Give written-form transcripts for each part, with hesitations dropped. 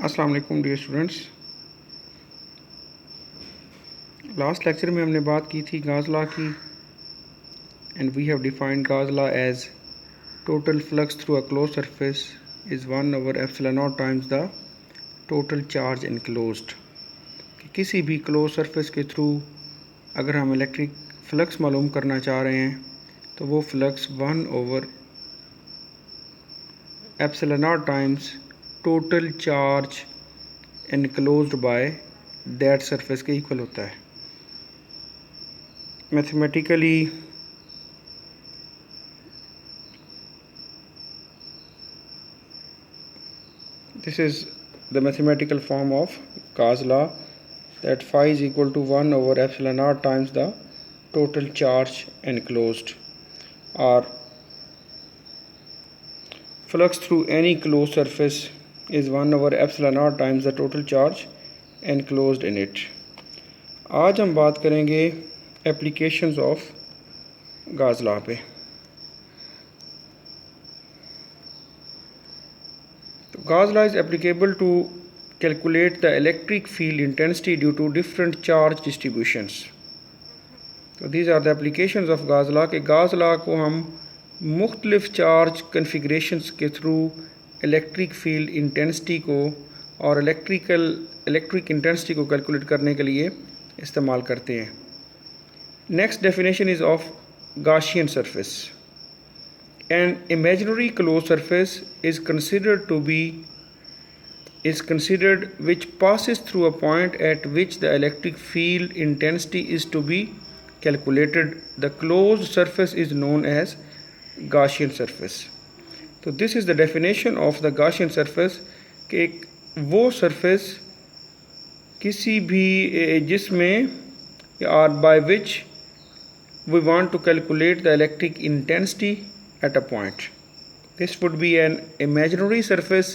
अस्सलाम वालेकुम dear students. Last lecture में हमने बात की थी गाज़ लॉ की and we have defined Gauss law as total flux through a close surface is 1 over epsilon not times the total charge enclosed. किसी भी क्लोज सरफेस के थ्रू अगर हम इलेक्ट्रिक फ्लक्स मालूम करना चाह रहे हैं तो वो flux 1 over epsilon not times total charge enclosed by that surface के इक्वल होता है। Mathematically this is the mathematical form of Gauss law that phi is equal to 1 over epsilon naught times the total charge enclosed, or flux through any closed surface is 1 over epsilon naught times the total charge enclosed in it। आज हम बात करेंगे applications of Gauss law पे। तो Gauss law is applicable to calculate the electric field intensity due to different charge distributions. तो these are the applications of Gauss law के Gauss law को हम मुख्तलिफ चार्ज कन्फिग्रेशंस के थ्रू इलेक्ट्रिक फील्ड इंटेंसिटी को और इलेक्ट्रिक इंटेंसिटी को calculate करने के लिए इस्तेमाल करते हैं। Next definition is of Gaussian surface। An imaginary closed surface is considered which passes through a point at which the electric field intensity is to be calculated। The closed surface is known as Gaussian surface। तो this is the definition of the Gaussian surface कि वो surface किसी भी जिसमें or by which we want to calculate the electric intensity at a point। This would be an imaginary surface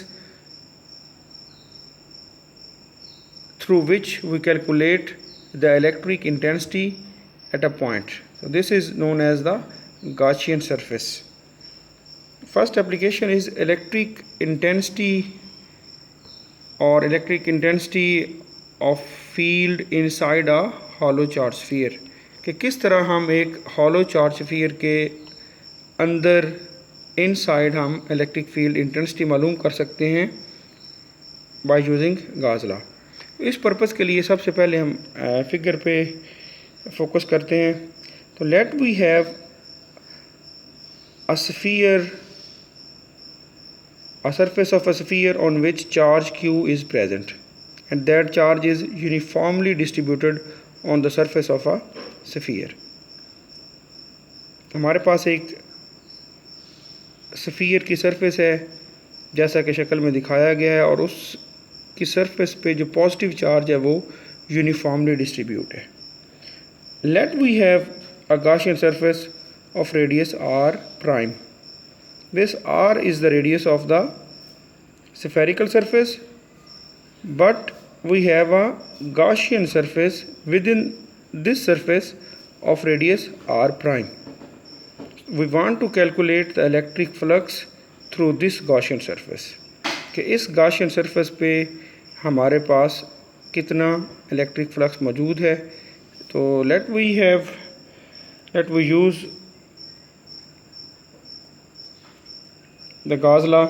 through which we calculate the electric intensity at a point। So this is known as the Gaussian surface। First application is electric intensity or electric intensity of field inside a hollow charge sphere। कि किस तरह हम एक hollow charge sphere के अंदर inside हम electric field intensity मालूम कर सकते हैं बाय यूजिंग गाज़ लॉ। इस पर्पस के लिए सबसे पहले हम फिगर पे फोकस करते हैं। तो let we have a surface of a sphere on which charge q is present and that charge is uniformly distributed on the surface of a sphere। हमारे पास एक स्फीयर की सरफेस है जैसा कि शक्ल में दिखाया गया है और उस की सरफेस पे जो पॉजिटिव चार्ज है वो यूनिफॉर्मली डिस्ट्रीब्यूट है। Let we have a Gaussian surface of radius r prime। This r is the radius of the spherical surface, but we have a Gaussian surface within this surface of radius r prime। We want to calculate the electric flux through this Gaussian surface कि इस Gaussian surface पे हमारे पास कितना electric flux मौजूद है। तो let we use the Gauss law।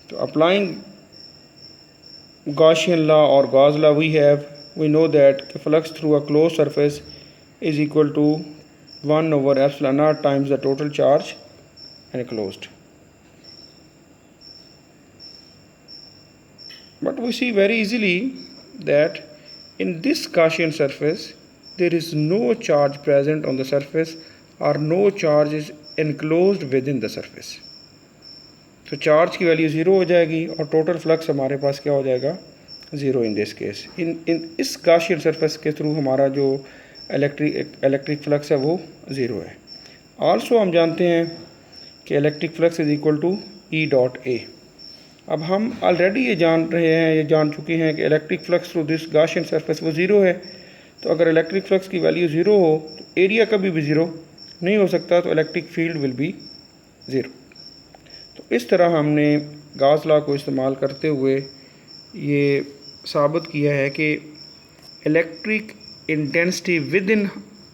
तो applying Gaussian law or Gauss law we know that the flux through a closed surface is equal to 1 over epsilon naught times the total charge enclosed। But we see very easily that in this Gaussian surface there is no charge present on the surface or no charge is enclosed within the surface। तो charge की value zero हो जाएगी और total flux हमारे पास क्या हो जाएगा, zero in this case. इन इस Gaussian सरफेस के थ्रू हमारा जो इलेक्ट्रिक फ्लक्स है वो ज़ीरो है। आल्सो हम जानते हैं कि electric flux is equal to E dot A. अब हम ऑलरेडी ये जान चुके हैं कि electric flux through this Gaussian surface वो ज़ीरो है। तो अगर इलेक्ट्रिक फ्लक्स की वैल्यू ज़ीरो हो तो एरिया कभी भी ज़ीरो नहीं हो सकता, तो electric field will be zero. तो इस तरह हमने गाज़ लॉ को इस्तेमाल करते हुए ये साबित किया है कि electric intensity with in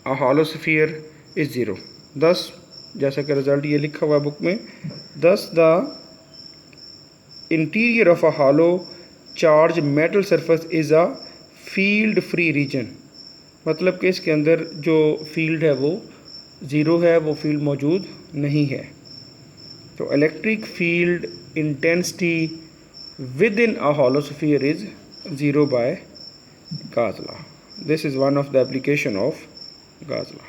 a hollow sphere is zero. दस, जैसा कि रिज़ल्ट ये लिखा हुआ है बुक में, thus the interior of a hollow charge metal surface is a field free region. मतलब कि इसके अंदर जो फील्ड है वो ज़ीरो है, वो फील्ड मौजूद नहीं है। तो electric field intensity with in a hollow sphere is zero bye Gauss law. This is one of the application of Gauss law.